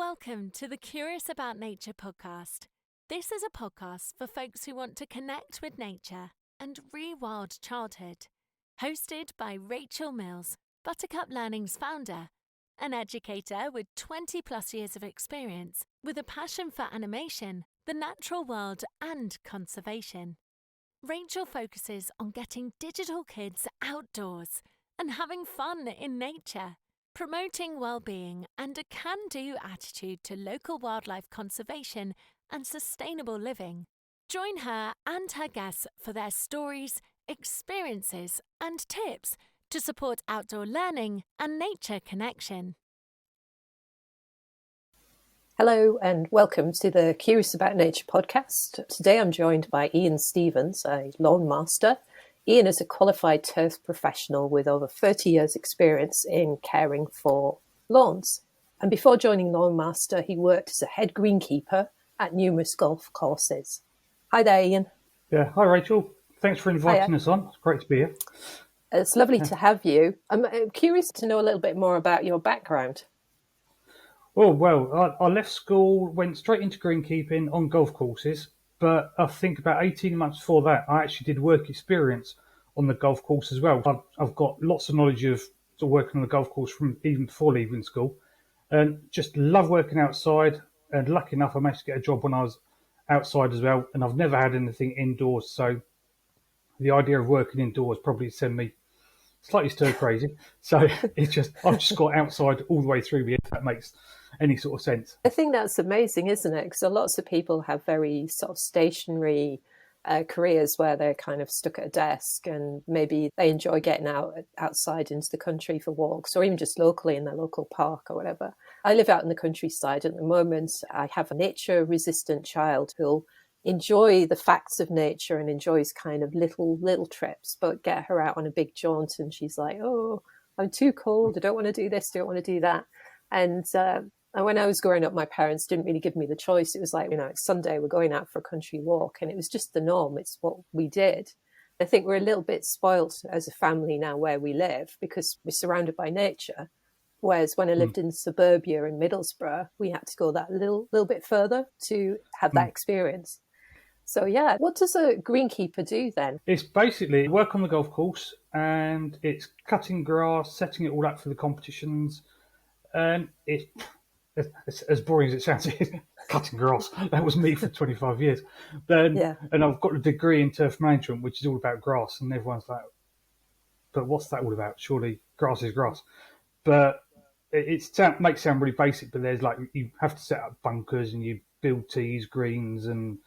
Welcome to the Curious About Nature podcast. This is a podcast for folks who want to connect with nature and rewild childhood. Hosted by Rachel Mills, Buttercup Learning's founder, an educator with 20 plus years of experience with a passion for animation, the natural world, and conservation. Rachel focuses on getting digital kids outdoors and having fun in nature, promoting well-being and a can-do attitude to local wildlife conservation and sustainable living. Join her and her guests for their stories, experiences, and tips to support outdoor learning and nature connection. Hello and welcome to the Curious About Nature podcast. Today I'm joined by Ian Stevens, a lawn master. Ian is a qualified turf professional with over 30 years experience in caring for lawns. And before joining Lawn Master, he worked as a head greenkeeper at numerous golf courses. Hi there, Ian. Yeah, hi Rachel. Thanks for inviting us on. It's great to be here. It's lovely to have you. I'm curious to know a little bit more about your background. Well, I left school, went straight into greenkeeping on golf courses, but I think about 18 months before that, I actually did work experience on the golf course as well. I've got lots of knowledge of working on the golf course from even before leaving school, and just love working outside. And lucky enough, I managed to get a job when I was outside as well, and I've never had anything indoors. So the idea of working indoors probably sent me slightly stir crazy. So it's just, I've just got outside all the way through me, if that makes any sort of sense. I think that's amazing, isn't it? Because lots of people have very sort of stationary careers where they're kind of stuck at a desk, and maybe they enjoy getting outside into the country for walks, or even just locally in their local park or whatever. I live out in the countryside at the moment. I have a nature resistant child who'll enjoy the facts of nature and enjoys kind of little trips, but get her out on a big jaunt and she's like, oh, I'm too cold, I don't want to do this, don't want to do that. And when I was growing up, my parents didn't really give me the choice. It was like, it's Sunday, we're going out for a country walk, and it was just the norm. It's what we did. I think we're a little bit spoilt as a family now where we live because we're surrounded by nature. Whereas when I lived in suburbia in Middlesbrough, we had to go that little bit further to have that experience. So yeah, what does a greenkeeper do then? It's basically work on the golf course, and it's cutting grass, setting it all up for the competitions. And it's as boring as it sounds, cutting grass. That was me for 25 years. And I've got a degree in turf management, which is all about grass. And everyone's like, but what's that all about? Surely grass is grass. But it makes it sound really basic, but there's you have to set up bunkers and you build tees, greens, and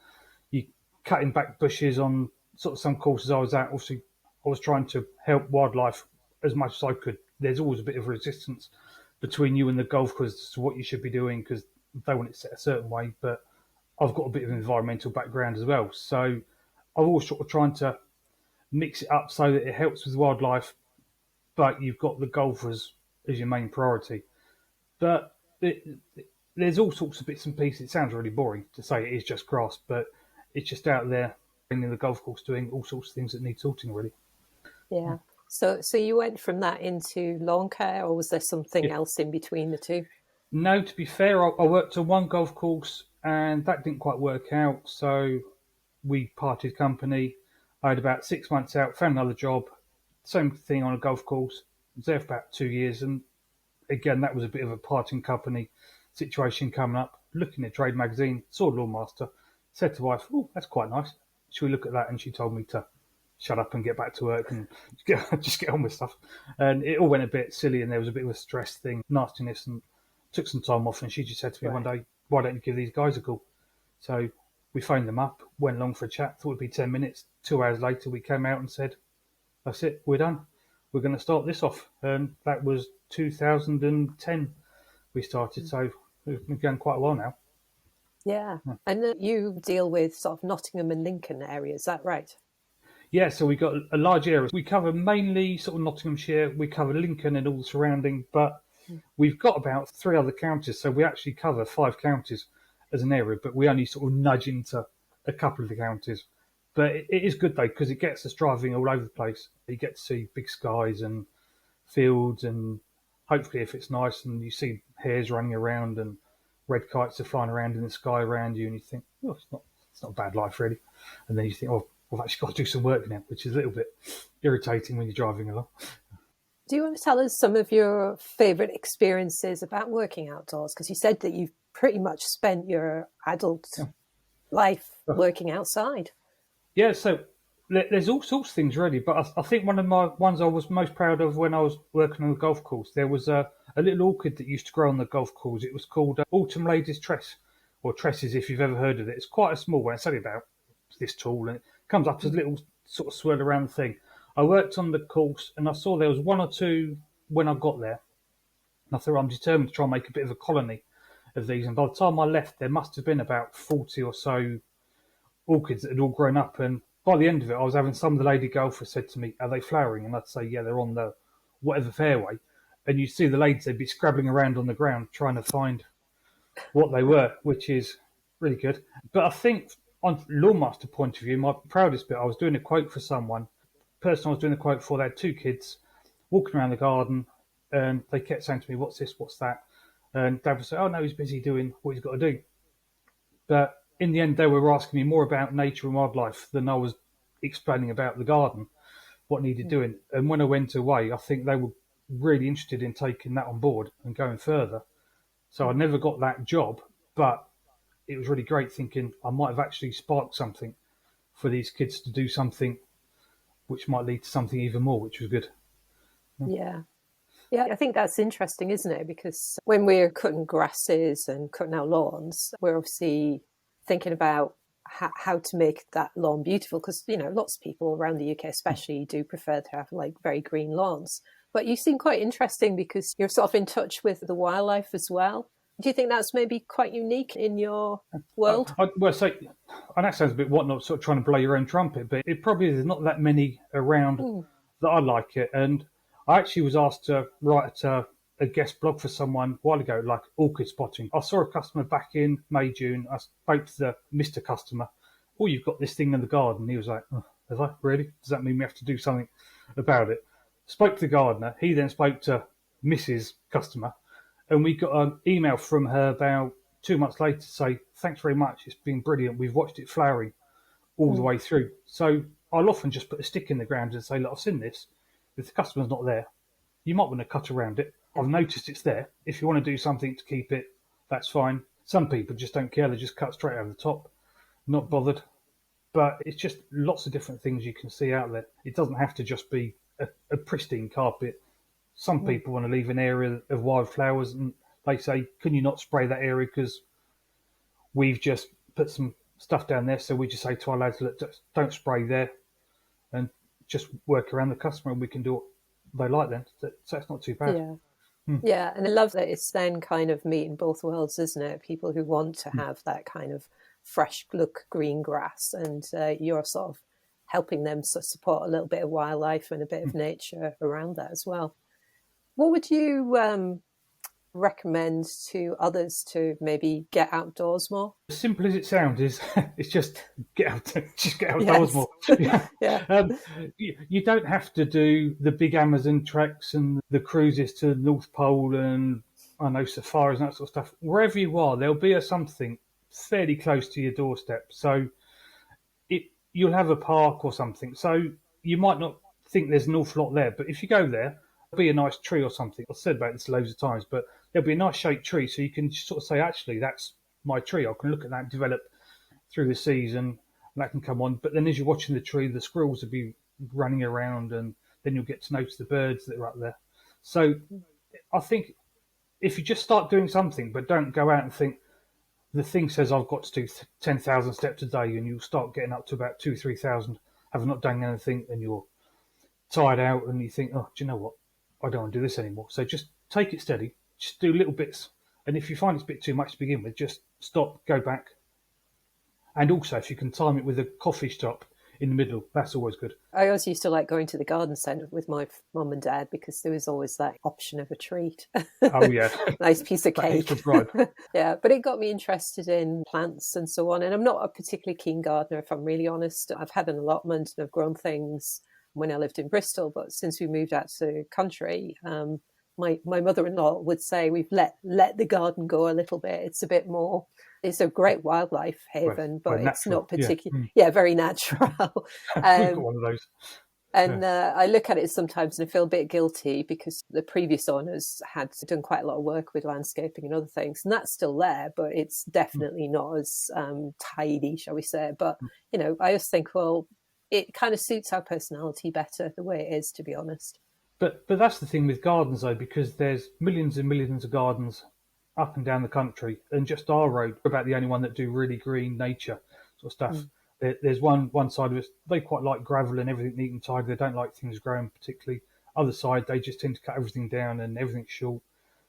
you cutting back bushes on sort of some courses I was at. Obviously, I was trying to help wildlife as much as I could. There's always a bit of resistance between you and the golf course as to what you should be doing because they want it set a certain way. But I've got a bit of an environmental background as well. So I've always sort of trying to mix it up so that it helps with wildlife, but you've got the golfers as your main priority. But there's all sorts of bits and pieces. It sounds really boring to say it is just grass, but it's just out there in the golf course doing all sorts of things that need sorting, really. Yeah. So you went from that into lawn care, or was there something else in between the two? No, to be fair, I worked on one golf course and that didn't quite work out. So we parted company. I had about 6 months out, found another job, same thing on a golf course. I was there for about 2 years. And again, that was a bit of a parting company situation coming up. Looking at Trade magazine, saw Lawn Master, said to wife, oh, that's quite nice. Should we look at that? And she told me to shut up and get back to work and just get on with stuff. And it all went a bit silly and there was a bit of a stress thing, nastiness, and took some time off. And she just said to me one day, why don't you give these guys a call? So we phoned them up, went along for a chat, thought it'd be 10 minutes. 2 hours later, we came out and said, that's it, we're done. We're going to start this off. And that was 2010 we started. So we've been going quite a while now. Yeah. And you deal with sort of Nottingham and Lincoln area, is that right? Yeah, so we've got a large area. We cover mainly sort of Nottinghamshire, we cover Lincoln and all the surrounding, but we've got about 3 other counties. So we actually cover 5 counties as an area, but we only sort of nudge into a couple of the counties. But it is good though, because it gets us driving all over the place. You get to see big skies and fields, and hopefully if it's nice and you see hares running around and red kites are flying around in the sky around you, and you think, oh, it's not a bad life really. And then you think, oh, I've actually got to do some work now, which is a little bit irritating when you're driving along. Do you want to tell us some of your favourite experiences about working outdoors? Because you said that you've pretty much spent your adult life working outside. Yeah, so there's all sorts of things really, but I think one of my ones I was most proud of when I was working on the golf course, there was a little orchid that used to grow on the golf course. It was called Autumn Lady's Tress, or Tresses if you've ever heard of it. It's quite a small one. It's only about this tall, and it comes up as a little sort of swirl around the thing. I worked on the course, and I saw there was one or two when I got there. And I thought I'm determined to try and make a bit of a colony of these. And by the time I left, there must have been about 40 or so orchids that had all grown up. And by the end of it, I was having some of the lady golfers said to me, "Are they flowering?" And I'd say, "Yeah, they're on the whatever fairway." And you see the ladies, they'd be scrabbling around on the ground trying to find what they were, which is really good. But I think on Lawmaster point of view, my proudest bit, I was doing a quote for someone. The person I was doing the quote for, they had two kids walking around the garden, and they kept saying to me, "What's this? What's that?" And Dad would say, "Oh no, he's busy doing what he's got to do." But in the end, they were asking me more about nature and wildlife than I was explaining about the garden, what needed doing. And when I went away, I think they were really interested in taking that on board and going further. So I never got that job, but it was really great thinking I might have actually sparked something for these kids to do something which might lead to something even more, which was good. Yeah. Yeah, I think that's interesting, isn't it? Because when we're cutting grasses and cutting our lawns, we're obviously thinking about how to make that lawn beautiful. Because, you know, lots of people around the UK especially do prefer to have like very green lawns. But you seem quite interesting because you're sort of in touch with the wildlife as well. Do you think that's maybe quite unique in your world? So I know it sounds a bit whatnot, sort of trying to blow your own trumpet, but it probably is not that many around that I like it. And I actually was asked to write a guest blog for someone a while ago, like orchid spotting. I saw a customer back in May, June. I spoke to the Mr. Customer. "Oh, you've got this thing in the garden." He was like, "Oh, have I? Really? Does that mean we have to do something about it?" Spoke to the gardener. He then spoke to Mrs. Customer. And we got an email from her about 2 months later to say, "Thanks very much. It's been brilliant. We've watched it flowering all the way through." So I'll often just put a stick in the ground and say, "Look, I've seen this. If the customer's not there, you might want to cut around it. I've noticed it's there. If you want to do something to keep it, that's fine." Some people just don't care. They just cut straight over the top, not bothered. But it's just lots of different things you can see out there. It doesn't have to just be a pristine carpet. Some people want to leave an area of wildflowers, and they say, "Can you not spray that area because we've just put some stuff down there?" So we just say to our lads, "Look, just don't spray there, and just work around the customer, and we can do what they like then." So it's not too bad. Yeah. Yeah, and I love that it's then kind of meeting both worlds, isn't it? People who want to have that kind of fresh look green grass, and you're sort of helping them support a little bit of wildlife and a bit of nature around that as well. What would you recommend to others to maybe get outdoors more? As simple as it sounds, is it's just get outdoors more. Yeah. You don't have to do the big Amazon treks and the cruises to the North Pole and I know safaris and that sort of stuff. Wherever you are, there'll be something fairly close to your doorstep. So you'll have a park or something. So you might not think there's an awful lot there, but if you go there, there'll be a nice tree or something. I've said about this loads of times, but there'll be a nice shaped tree, so you can sort of say, "Actually, that's my tree. I can look at that develop through the season, and that can come on." But then as you're watching the tree, the squirrels will be running around, and then you'll get to notice the birds that are up there. So I think if you just start doing something, but don't go out and think, the thing says I've got to do 10,000 steps a day, and you'll start getting up to about 2,000, 3,000, having not done anything, and you're tired out, and you think, "Oh, do you know what? I don't want to do this anymore." So just take it steady, just do little bits. And if you find it's a bit too much to begin with, just stop, go back. And also, if you can time it with a coffee shop in the middle, that's always good. I always used to like going to the garden centre with my mum and dad because there was always that option of a treat. Oh, yeah. Nice piece of cake. Right. Yeah, but it got me interested in plants and so on. And I'm not a particularly keen gardener, if I'm really honest. I've had an allotment and I've grown things when I lived in Bristol, but since we moved out to country, my mother-in-law would say we've let the garden go a little bit. It's a bit more, it's a great wildlife haven, but it's natural. not particularly, Mm. very natural. We've got one of those. And I look at it sometimes and I feel a bit guilty because the previous owners had done quite a lot of work with landscaping and other things, and that's still there, but it's definitely not as tidy, shall we say. But, I just think, well, it kind of suits our personality better the way it is, to be honest. But that's the thing with gardens, though, because there's millions and millions of gardens up and down the country, and just our road, we're about the only one that do really green nature sort of stuff. There's one side of it, they quite like gravel and everything neat and tidy. They don't like things growing particularly. Other side, they just tend to cut everything down and everything's short.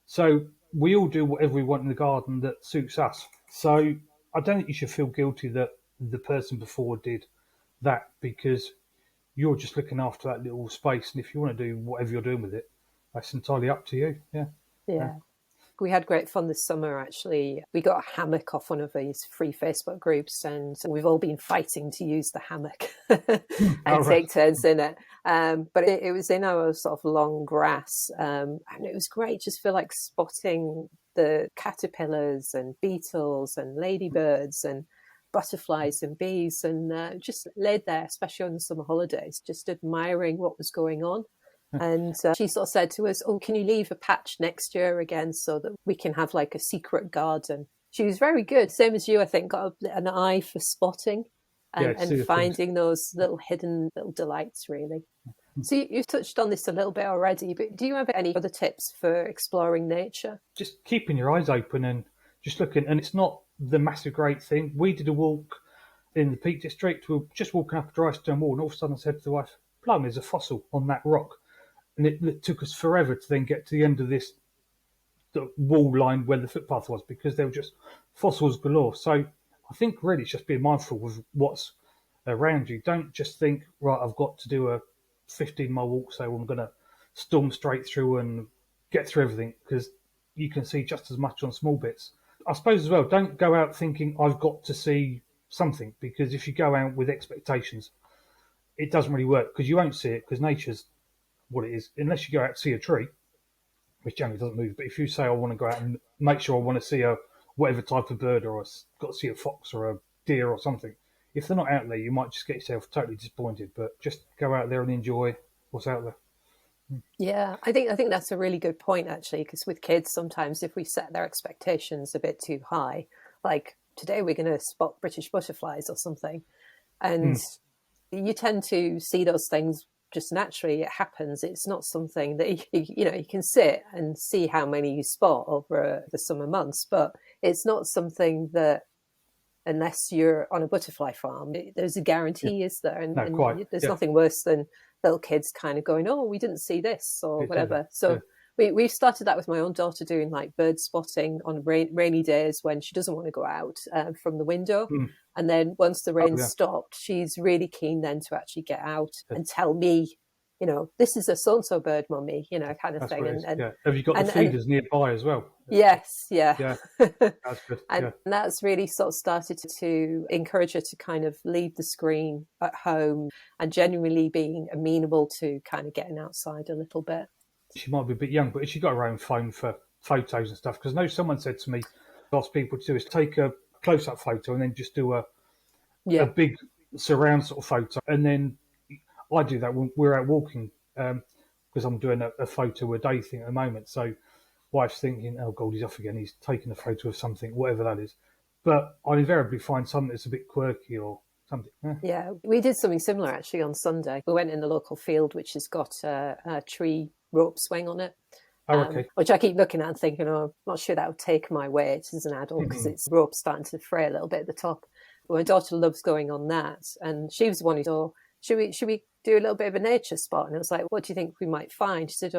So we all do whatever we want in the garden that suits us. So I don't think you should feel guilty that the person before did that, because you're just looking after that little space, and if you want to do whatever you're doing with it, that's entirely up to you. Yeah. We had great fun this summer, actually. We got a hammock off one of these free Facebook groups, and we've all been fighting to use the hammock and take turns in it. But it was in our sort of long grass, and it was great. Just feel like spotting the caterpillars and beetles and ladybirds and butterflies and bees, and just laid there, especially on the summer holidays, just admiring what was going on. And she sort of said to us, "Oh, can you leave a patch next year again so that we can have like a secret garden?" She was very good, same as you, I think, got an eye for spotting and finding those little hidden little delights, really. So you've touched on this a little bit already, but do you have any other tips for exploring nature? Just keeping your eyes open and just looking. And it's not the massive great thing. We did a walk in the Peak District. We were just walking up a dry stone wall, and all of a sudden I said to the wife, "Plum, there's a fossil on that rock." And it took us forever to then get to the end of this wall line where the footpath was, because there were just fossils galore. So I think really it's just being mindful of what's around you. Don't just think, right, I've got to do a 15-mile walk, so I'm going to storm straight through and get through everything, because you can see just as much on small bits. I suppose as well, don't go out thinking I've got to see something, because if you go out with expectations, it doesn't really work, because you won't see it, because nature's what it is, unless you go out to see a tree, which generally doesn't move. But if you say I want to go out and make sure I want to see a whatever type of bird, or got to see a fox or a deer or something, if they're not out there, you might just get yourself totally disappointed. But just go out there and enjoy what's out there. Yeah, I think that's a really good point, actually, because with kids, sometimes if we set their expectations a bit too high, like today we're going to spot British butterflies or something, and you tend to see those things just naturally. It happens. It's not something that you can sit and see how many you spot over the summer months, but it's not something that, unless you're on a butterfly farm, there's a guarantee, is there? And, there's nothing worse than little kids kind of going, "Oh, we didn't see this," or whatever. So we've started that with my own daughter, doing like bird spotting on rainy days when she doesn't want to go out from the window. And then once the rain stopped, she's really keen then to actually get out and tell me, "This is a so-and-so bird, mummy," kind of That's thing. And have you got the feeders nearby as well? Yes, yeah. That's good. And that's really sort of started to encourage her to kind of leave the screen at home and genuinely being amenable to kind of getting outside a little bit. She might be a bit young, but she got her own phone for photos and stuff. Because I know someone said to me, ask people to do is take a close-up photo and then just do a big surround sort of photo. And then I do that when we're out walking, because I'm doing a photo a day thing at the moment. So wife's thinking, "Oh God, he's off again. He's taking a photo of something, whatever that is." But I invariably find something that's a bit quirky or something. Yeah, we did something similar actually on Sunday. We went in the local field, which has got a tree rope swing on it. Which I keep looking at and thinking, "Oh, I'm not sure that would take my weight as an adult, because it's rope starting to fray a little bit at the top." But my daughter loves going on that, and she was the one who said, should we do a little bit of a nature spot? And I was like, "What do you think we might find?" She said,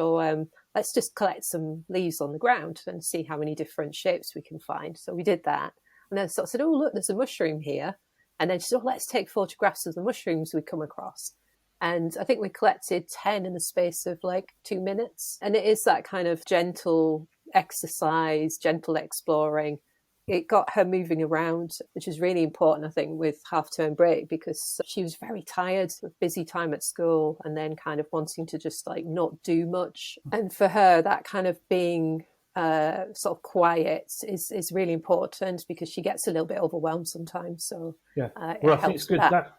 "Let's just collect some leaves on the ground and see how many different shapes we can find." So we did that. And then I said, "Oh, look, there's a mushroom here." And then she said, "Let's take photographs of the mushrooms we come across." And I think we collected 10 in the space of like 2 minutes. And it is that kind of gentle exercise, gentle exploring, it got her moving around, which is really important, I think, with half-term break, because she was very tired, busy time at school, and then kind of wanting to just like not do much. And for her, that kind of being sort of quiet is really important, because she gets a little bit overwhelmed sometimes. So Yeah. it I think helps it's with good. that.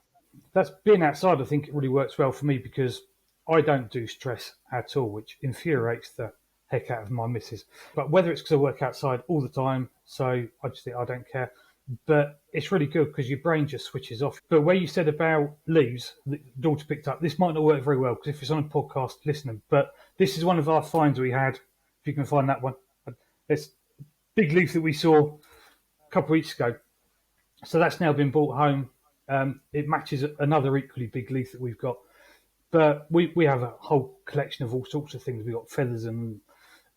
That's being outside. I think it really works well for me because I don't do stress at all, which infuriates the heck out of my missus. But whether it's because I work outside all the time, so I just think I don't care. But it's really good because your brain just switches off. But where you said about leaves, the daughter picked up, this might not work very well because if it's on a podcast, listening. But this is one of our finds we had. If you can find that one, it's big leaf that we saw a couple of weeks ago. So that's now been brought home. It matches another equally big leaf that we've got. But we have a whole collection of all sorts of things. We've got feathers and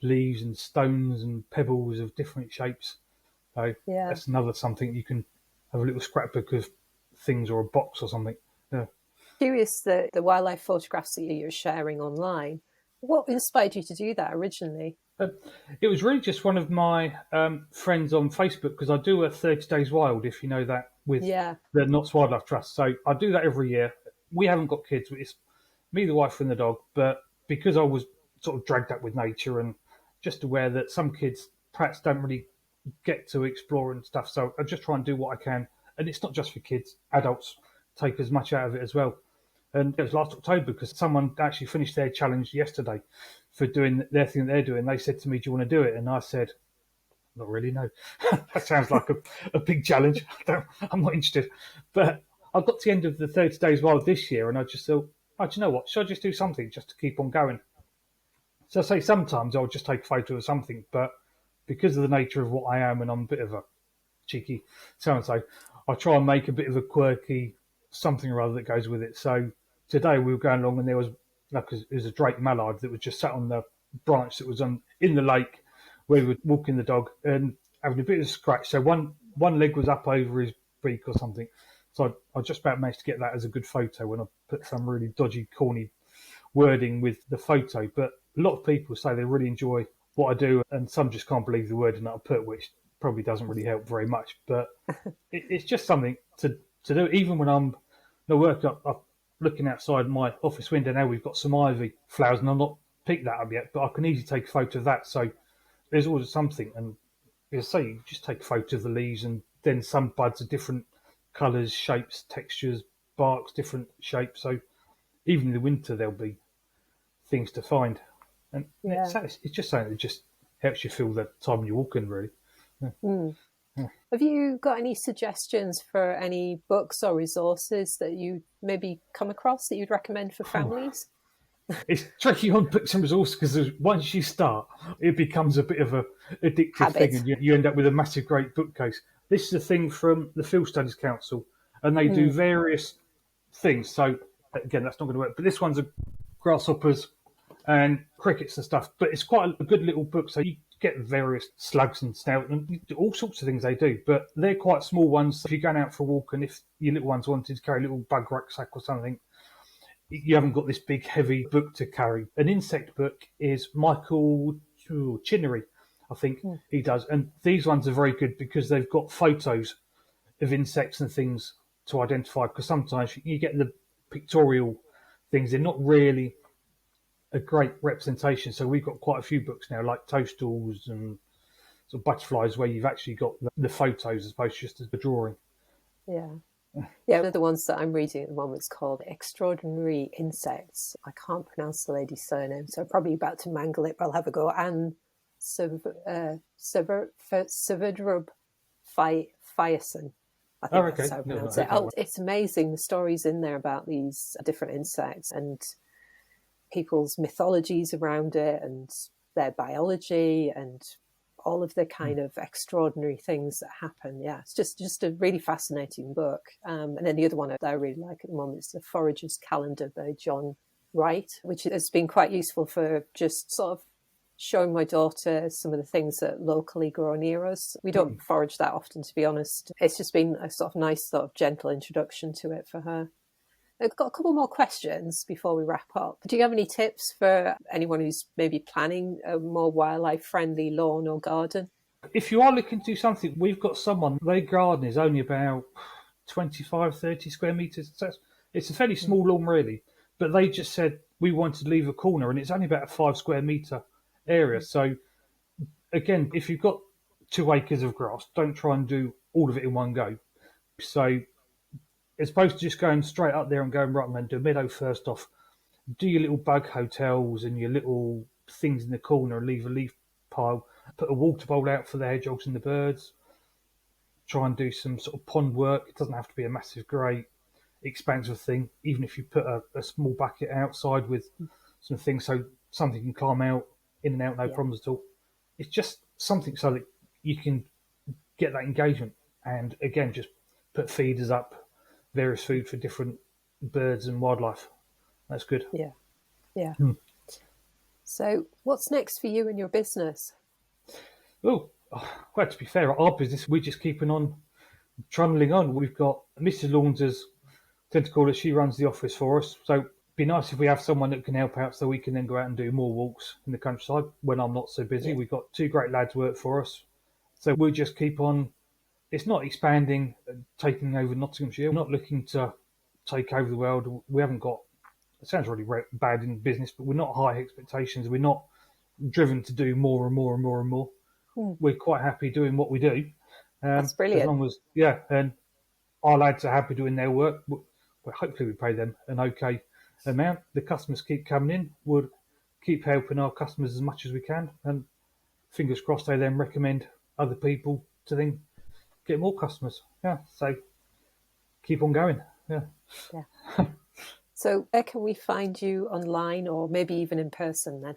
leaves and stones and pebbles of different shapes. So Yeah. that's another something you can have a little scrapbook of things or a box or something. Yeah. Curious, the wildlife photographs that you're sharing online. What inspired you to do that originally? It was really just one of my friends on Facebook, because I do a 30 Days Wild, if you know that, with Yeah. the Knott's Wildlife Trust. So I do that every year. We haven't got kids. It's me, the wife, and the dog. But because I was sort of dragged up with nature and just aware that some kids perhaps don't really get to explore and stuff, so I just try and do what I can. And it's not just for kids; adults take as much out of it as well. And it was last October because someone actually finished their challenge yesterday for doing their thing that they're doing. They said to me, "Do you want to do it?" And I said, "Not really, no." That sounds like a big challenge. I'm not interested. But I got to the end of the 30 Days Wild this year, and I just thought, "Oh, do you know what? Should I just do something just to keep on going?" So I say sometimes I'll just take a photo of something, but because of the nature of what I am, and I'm a bit of a cheeky so and so, I try and make a bit of a quirky something or other that goes with it. So today we were going along and there was it was a drake mallard that was just sat on the branch that was on in the lake where we were walking the dog and having a bit of a scratch. So one leg was up over his beak or something. So I just about managed to get that as a good photo when I put some really dodgy, corny wording with the photo. But a lot of people say they really enjoy what I do, and some just can't believe the wording that I put, which probably doesn't really help very much. But it's just something to do. Even when I'm no work up looking outside my office window now, we've got some ivy flowers, and I've not picked that up yet, but I can easily take a photo of that. So there's always something. And as I say, you just take a photo of the leaves, and then some buds are different colours, shapes, textures, barks, different shapes. So even in the winter, there'll be things to find. And it's just something that just helps you feel the time you're walking, really. Have you got any suggestions for any books or resources that you maybe come across that you'd recommend for families? It's tricky on books and resources because once you start, it becomes a bit of a addictive Habit. thing, and you end up with a massive, great bookcase. This is a thing from the Field Studies Council, and they do various things. So again, that's not going to work. But this one's a grasshoppers and crickets and stuff. But it's quite a good little book. So you get various slugs and snout and all sorts of things they do. But they're quite small ones. If you're going out for a walk, and if your little ones wanted to carry a little bug rucksack or something, you haven't got this big heavy book to carry. An insect book is Michael Chinnery, I think he does. And these ones are very good because they've got photos of insects and things to identify, because sometimes you get the pictorial things, they're not really a great representation. So we've got quite a few books now, like toadstools and sort of butterflies, where you've actually got the photos as opposed to just the drawing. Yeah. Yeah, one of the ones that I'm reading at the moment is called Extraordinary Insects. I can't pronounce the lady's surname, so I'm probably about to mangle it, but I'll have a go. Anne Sevedrub Fiason. I think that's how I pronounce it. Oh, it's amazing, the stories in there about these different insects and people's mythologies around it and their biology and all of the kind of extraordinary things that happen. Yeah, it's just a really fascinating book. And then the other one that I really like at the moment is The Forager's Calendar by John Wright, which has been quite useful for just sort of showing my daughter some of the things that locally grow near us. We don't forage that often, to be honest. It's just been a sort of nice, sort of gentle introduction to it for her. I've got a couple more questions before we wrap up. Do you have any tips for anyone who's maybe planning a more wildlife-friendly lawn or garden? If you are looking to do something, we've got someone, their garden is only about 25, 30 square metres. So it's a fairly small lawn, really. But they just said we wanted to leave a corner, and it's only about a 5 square metre area. So, again, if you've got 2 acres of grass, don't try and do all of it in one go. So, as opposed to just going straight up there and going, right, I'm going to do a meadow first off, do your little bug hotels and your little things in the corner and leave a leaf pile, put a water bowl out for the hedgehogs and the birds, try and do some sort of pond work. It doesn't have to be a massive, great, expansive thing. Even if you put a small bucket outside with some things so something can climb out, in and out, no problems at all. It's just something so that you can get that engagement. And again, just put feeders up, various food for different birds and wildlife. That's good. Yeah. Yeah. So what's next for you and your business? Well, to be fair, our business, we're just keeping on trundling on. We've got Mrs. Launders, tend to call her, she runs the office for us. So it'd be nice if we have someone that can help out so we can then go out and do more walks in the countryside when I'm not so busy. We've got 2 great lads work for us. So we'll just keep on. It's not expanding and taking over Nottinghamshire. We're not looking to take over the world. We haven't got, it sounds really bad in business, but we're not high expectations. We're not driven to do more and more and more and more. We're quite happy doing what we do. That's brilliant. As long as, and our lads are happy doing their work. Well, hopefully we pay them an okay amount. The customers keep coming in. We'll keep helping our customers as much as we can. And fingers crossed they then recommend other people to then get more customers. Yeah, so keep on going. Yeah. So where can we find you online or maybe even in person then?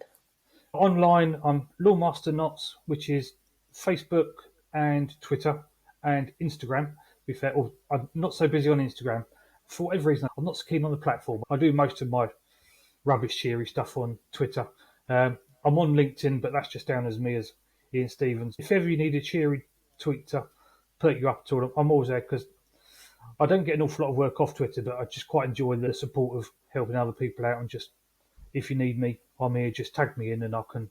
Online, I'm Lawmaster Knots, which is Facebook and Twitter and Instagram. To be fair, I'm not so busy on Instagram. For whatever reason, I'm not so keen on the platform. I do most of my rubbish cheery stuff on Twitter. I'm on LinkedIn, but that's just down as me as Ian Stevens. If ever you need a cheery tweet to perk you up at all, I'm always there because I don't get an awful lot of work off Twitter, but I just quite enjoy the support of helping other people out and just, if you need me, I'm here, just tag me in and I can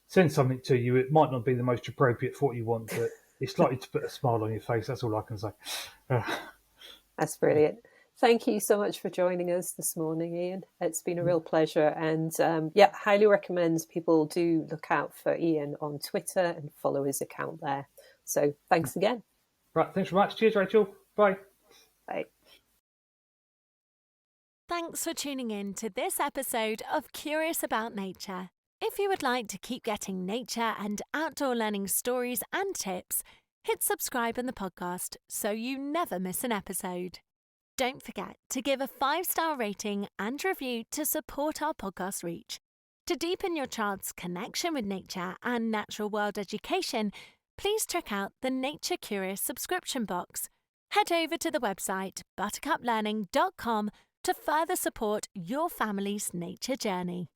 send something to you. It might not be the most appropriate for what you want, but it's likely to put a smile on your face. That's all I can say. That's brilliant. Thank you so much for joining us this morning, Ian. It's been a real pleasure. And highly recommend people do look out for Ian on Twitter and follow his account there. So thanks again. Right, thanks very much. Cheers, Rachel. Bye. Bye. Thanks for tuning in to this episode of Curious About Nature. If you would like to keep getting nature and outdoor learning stories and tips, hit subscribe in the podcast so you never miss an episode. Don't forget to give a 5-star rating and review to support our podcast reach. To deepen your child's connection with nature and natural world education, please check out the Nature Curious subscription box. Head over to the website buttercuplearning.com to further support your family's nature journey.